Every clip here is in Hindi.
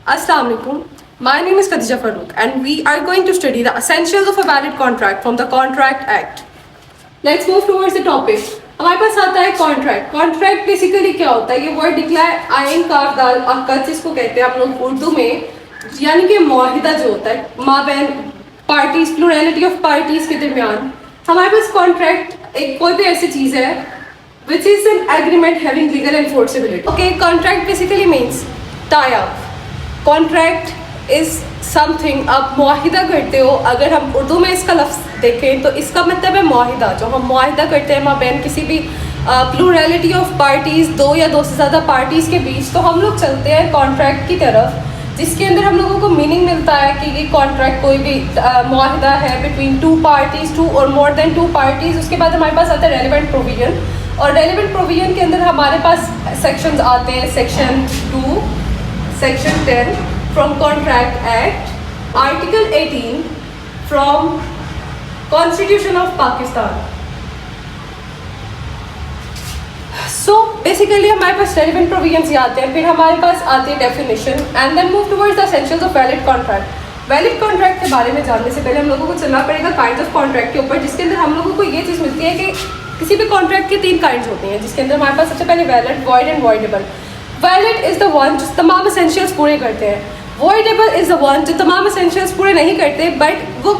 Assalamu alaikum. My name is Khadija Farooq and we are going to study the essentials of a valid contract from the Contract Act. Let's move towards the topic. हमारे पास आता है कॉन्ट्रैक्ट. कॉन्ट्रैक्ट बेसिकली क्या होता है? ये वर्ड निकला है आइन काफ दाल अक्कत जिसको कहते हैं हम लोग उर्दू में, यानी कि मुआहिदा जो होता है माबैन पार्टीज, प्लूरलिटी ऑफ पार्टीज के दरमियान. हमारे पास कॉन्ट्रैक्ट एक कोई भी ऐसी चीज़ है which is an agreement having legal enforceability. Okay, contract basically means tie up. Contract is something आप मुआहिदा करते हो. अगर हम उर्दू में इसका लफ्ज़ देखें तो इसका मतलब है मुआहिदा. जो हम मुआहिदा करते हैं माबैन किसी भी प्लूरलिटी ऑफ पार्टीज़, दो या दो से ज़्यादा पार्टीज़ के बीच, तो हम लोग चलते हैं कॉन्ट्रैक्ट की तरफ, जिसके अंदर हम लोगों को मीनिंग मिलता है कि ये कॉन्ट्रैक्ट कोई भी मुआहिदा है बिटवीन टू पार्टीज़, टू और मोर देन टू पार्टीज़. उसके बाद हमारे पास आता है रेलिवेंट प्रोविजन, और रेलिवेंट प्रोविजन के अंदर हमारे पास सेक्शंस आते हैं. Section 2, section 10 from contract act, article 18 from constitution of Pakistan. So basically हमारे पास रेलिवेंट प्रोविजंस आते हैं, फिर हमारे पास आती है definition and then move towards the essentials of valid contract. Valid contract के बारे में जानने से पहले हम लोगों को चलना पड़ेगा काइंड्स ऑफ कॉन्ट्रैक्ट के ऊपर, जिसके अंदर हम लोगों को ये चीज़ मिलती है कि किसी भी कॉन्ट्रैक्ट के 3 काइंड्स होते हैं, जिसके अंदर हमारे पास सबसे पहले valid, void and voidable. Valid is the one जो तमाम एसेंशियल्स पूरे करते हैं. वॉइडेबल इज़ द वन जो तमाम एसेंशियल्स पूरे नहीं करते बट वो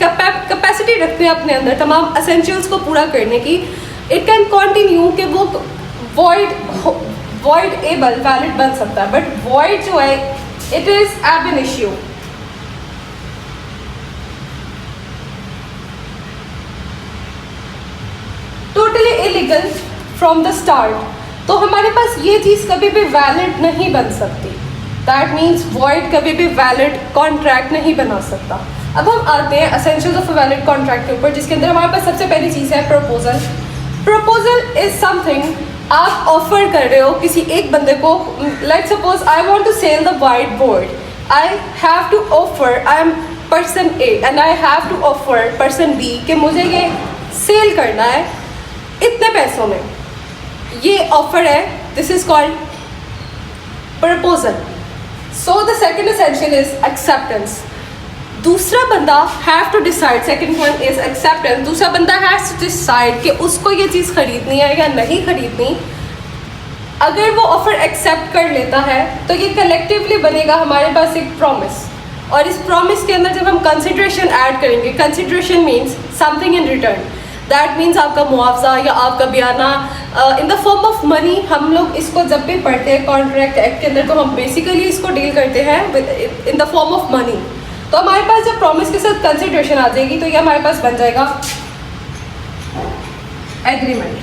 कैपेसिटी रखते हैं अपने अंदर तमाम एसेंशियल्स को पूरा करने की. इट कैन कंटिन्यू कि वो वॉइड एबल वैलिड बन सकता है, बट वॉइड जो है इट इज़ एब an issue. Totally illegal from the start. तो हमारे पास ये चीज़ कभी भी वैलिड नहीं बन सकती. दैट मीन्स वॉइड कभी भी वैलिड कॉन्ट्रैक्ट नहीं बना सकता. अब हम आते हैं essentials of a valid contract के ऊपर, जिसके अंदर हमारे पास सबसे पहली चीज़ है प्रपोजल. प्रपोजल इज समथिंग आप ऑफर कर रहे हो किसी एक बंदे को. Let's suppose I want to sell the white board. I have to offer, I am person A and I have to offer person B कि मुझे ये सेल करना है इतने पैसों में. ये ऑफर है. This is called proposal. So the second essential is acceptance. दूसरा बंदा have to decide. Second one is acceptance. दूसरा बंदा हैज टू डिसाइड कि उसको ये चीज़ खरीदनी है या नहीं खरीदनी. अगर वो ऑफर एक्सेप्ट कर लेता है तो ये कलेक्टिवली बनेगा हमारे पास एक प्रॉमिस, और इस प्रॉमिस के अंदर जब हम कंसिडरेशन ऐड करेंगे, consideration means something in return. That means आपका मुआवजा या आपका बयाना in the form of money. हम लोग इसको जब भी पढ़ते हैं कॉन्ट्रैक्ट एक्ट के अंदर तो हम बेसिकली इसको डील करते हैं इन द फॉर्म ऑफ मनी. तो हमारे पास जब प्रॉमिस के साथ कंसिडरेशन आ जाएगी तो ये हमारे पास बन जाएगा एग्रीमेंट.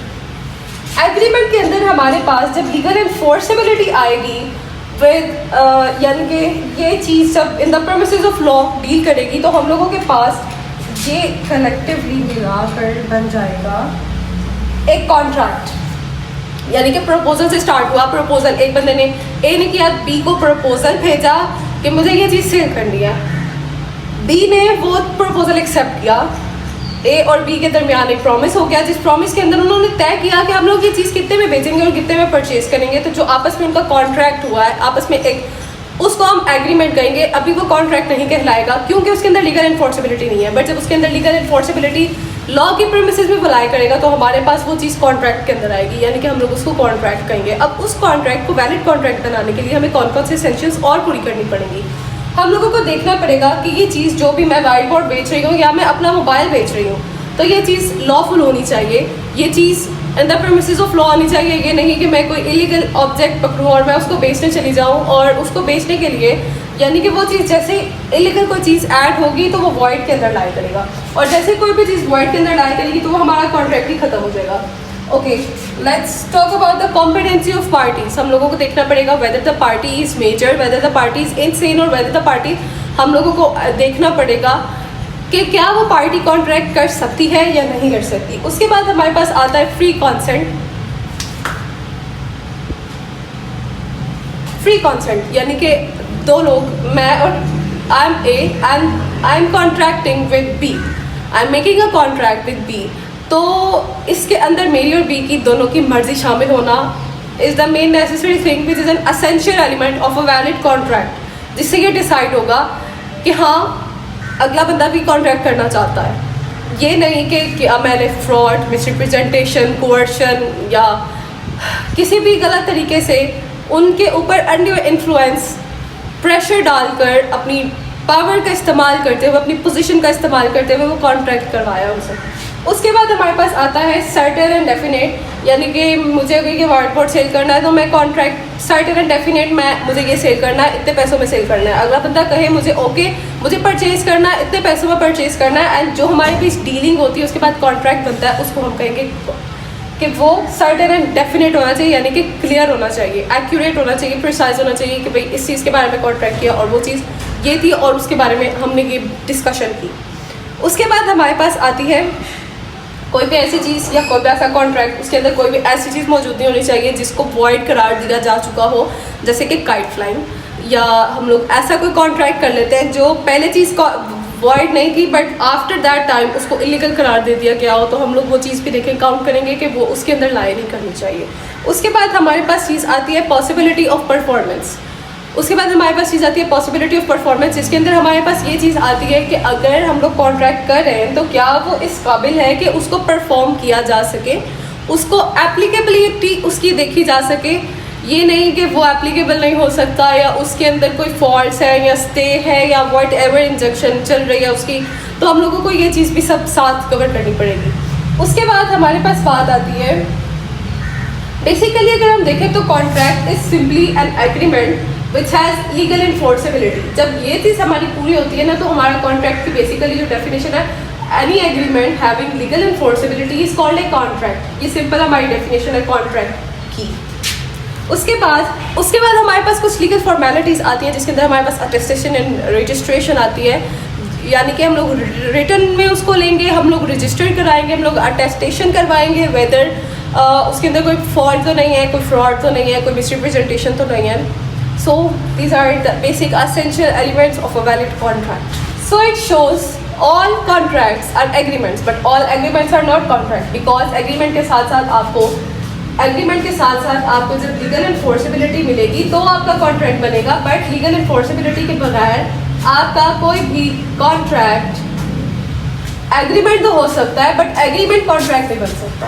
एग्रीमेंट के अंदर हमारे पास जब लीगल एनफोर्सेबिलिटी आएगी विद यानी कि ये चीज़ जब इन the premises of law deal करेगी तो हम लोगों के पास ये कलेक्टिवली मिलाकर बन जाएगा एक कॉन्ट्रैक्ट. यानी कि प्रपोजल से स्टार्ट हुआ. प्रपोजल एक बंदे ने ए ने किया, बी को प्रपोजल भेजा कि मुझे ये चीज़ सेल करनी है. बी ने वो प्रपोजल एक्सेप्ट किया. ए और बी के दरमियान एक प्रॉमिस हो गया, जिस प्रॉमिस के अंदर उन्होंने तय किया कि हम लोग ये चीज़ कितने में बेचेंगे और कितने में परचेज करेंगे. तो जो आपस में उनका कॉन्ट्रैक्ट हुआ है आपस में एक, उसको हम एग्रीमेंट कहेंगे. अभी वो कॉन्ट्रैक्ट नहीं कहलाएगा क्योंकि उसके अंदर लीगल एनफोर्सेबिलिटी नहीं है. बट जब उसके अंदर लीगल एनफोर्सेबिलिटी लॉ की प्रेमिसेस में अप्लाई करेगा तो हमारे पास वो चीज़ कॉन्ट्रैक्ट के अंदर आएगी, यानी कि हम लोग उसको कॉन्ट्रैक्ट कहेंगे. अब उस कॉन्ट्रैक्ट को वैलिड कॉन्ट्रैक्ट बनाने के लिए हमें कौन कौन से एसेंशियल्स और पूरी करनी पड़ेंगी. हम लोगों को देखना पड़ेगा कि ये चीज़ जो भी मैं व्हाइट बोर्ड बेच रही हूँ या मैं अपना मोबाइल बेच रही हूँ तो ये चीज़ लॉफुल होनी चाहिए. ये चीज़ in the premises of law आनी चाहिए. ये नहीं कि मैं कोई इलीगल ऑब्जेक्ट पकड़ूँ और मैं उसको बेचने चली जाऊँ, और उसको बेचने के लिए यानी कि वो चीज़ जैसे इलीगल कोई चीज़ ऐड होगी तो वो वॉइड के अंदर लाई करेगा, और जैसे कोई भी चीज़ वॉइड के अंदर लाई करेगी तो वो हमारा कॉन्ट्रैक्ट ही खत्म हो जाएगा. Okay, let's talk about the competency of parties. हम लोगों को देखना पड़ेगा whether the party is major, whether the party is insane, और वेदर द पार्टी, हम लोगों को देखना पड़ेगा कि क्या वो पार्टी कॉन्ट्रैक्ट कर सकती है या नहीं कर सकती. उसके बाद हमारे पास आता है फ्री कॉन्सेंट. फ्री कॉन्सेंट यानी कि दो लोग, मैं और I am A and I am contracting with B. I am making a contract with B. तो इसके अंदर मेरी और बी की दोनों की मर्जी शामिल होना is the main necessary thing which is an essential element of a valid contract. जिससे ये डिसाइड होगा कि हाँ अगला बंदा भी कॉन्ट्रैक्ट करना चाहता है। ये नहीं कि मैंने फ्रॉड, मिसरिप्रेजेंटेशन, कोर्शन या किसी भी गलत तरीके से उनके ऊपर अंडर इन्फ्लुएंस प्रेशर डालकर अपनी पावर का इस्तेमाल करते हुए, अपनी पोजीशन का इस्तेमाल करते हुए वो कॉन्ट्रैक्ट करवाया उनसे। उसके बाद हमारे पास आता है सर्टेन एंड डेफिनेट, यानी कि मुझे अगर ये वार्ड बोर्ड सेल करना है तो मैं कॉन्ट्रैक्ट सर्टेन एंड डेफिनेट मुझे ये सेल करना है, इतने पैसों में सेल करना है। अगला बंदा कहे मुझे ओके मुझे परचेज करना है, इतने पैसों में परचेज करना है, एंड जो हमारे बीच डीलिंग होती है उसके बाद कॉन्ट्रैक्ट बनता है, उसको हम कहेंगे कि वो सर्टेन एंड डेफिनेट होना चाहिए, यानी कि क्लियर होना चाहिए, एक्यूरेट होना चाहिए, प्रिसाइज होना चाहिए कि भाई इस चीज़ के बारे में कॉन्ट्रैक्ट किया और वो चीज़ ये थी और उसके बारे में हमने ये डिस्कशन की। उसके बाद हमारे पास आती है कोई भी ऐसी चीज़ या कोई भी ऐसा कॉन्ट्रैक्ट, उसके अंदर कोई भी ऐसी चीज़ मौजूद नहीं होनी चाहिए जिसको वॉइड करार दिया जा चुका हो, जैसे कि काइट फ्लाइंग, या हम लोग ऐसा कोई कॉन्ट्रैक्ट कर लेते हैं जो पहले चीज़ का वॉइड नहीं थी बट आफ्टर दैट टाइम उसको इलीगल करार दे दिया गया हो, तो हम लोग वो चीज़ भी देखें, काउंट करेंगे कि वो उसके अंदर लाई नहीं करनी चाहिए। उसके बाद हमारे पास चीज़ आती है पॉसिबिलिटी ऑफ परफॉर्मेंस। उसके बाद हमारे पास चीज़ आती है पॉसिबिलिटी ऑफ परफॉर्मेंस, जिसके अंदर हमारे पास ये चीज़ आती है कि अगर हम लोग कॉन्ट्रैक्ट कर रहे हैं तो क्या वो इस काबिल है कि उसको परफॉर्म किया जा सके, उसको एप्लीकेबिलिटी उसकी देखी जा सके। ये नहीं कि वो एप्लीकेबल नहीं हो सकता या उसके अंदर कोई फॉल्ट है या स्टे है या वॉट एवर इंजेक्शन चल रही है उसकी, तो हम लोगों को ये चीज़ भी सब साथ कवर करनी पड़ेगी। उसके बाद हमारे पास बात आती है बेसिकली अगर हम देखें तो contract is simply an agreement which has legal enforceability. जब ये चीज़ हमारी पूरी होती है ना तो हमारा कॉन्ट्रैक्ट की बेसिकली जो डेफिनेशन है, any agreement having legal enforceability is called a contract. ये सिंपल हमारी डेफिनेशन है कॉन्ट्रैक्ट की। उसके बाद हमारे पास कुछ लीगल फॉर्मेलिटीज़ आती हैं जिसके अंदर हमारे पास अटेस्टेशन एंड रजिस्ट्रेशन आती है, यानी कि हम लोग रिटर्न में उसको लेंगे, हम लोग रजिस्टर कराएंगे, हम लोग अटेस्टेशन करवाएंगे वेदर उसके अंदर कोई फॉल्ट तो नहीं है, कोई फ्रॉड तो नहीं है, कोई मिसरिप्रेजेंटेशन तो नहीं है। So these are the basic essential elements of a valid contract. So it shows all contracts are agreements, but all agreements are not contract, because agreement के साथ साथ आपको जब लीगल इन्फोर्सेबिलिटी मिलेगी तो आपका कॉन्ट्रैक्ट बनेगा, बट लीगल इन्फोर्सेबिलिटी के बगैर आपका कोई भी कॉन्ट्रैक्ट एग्रीमेंट तो हो सकता है बट एग्रीमेंट कॉन्ट्रैक्ट नहीं बन सकता।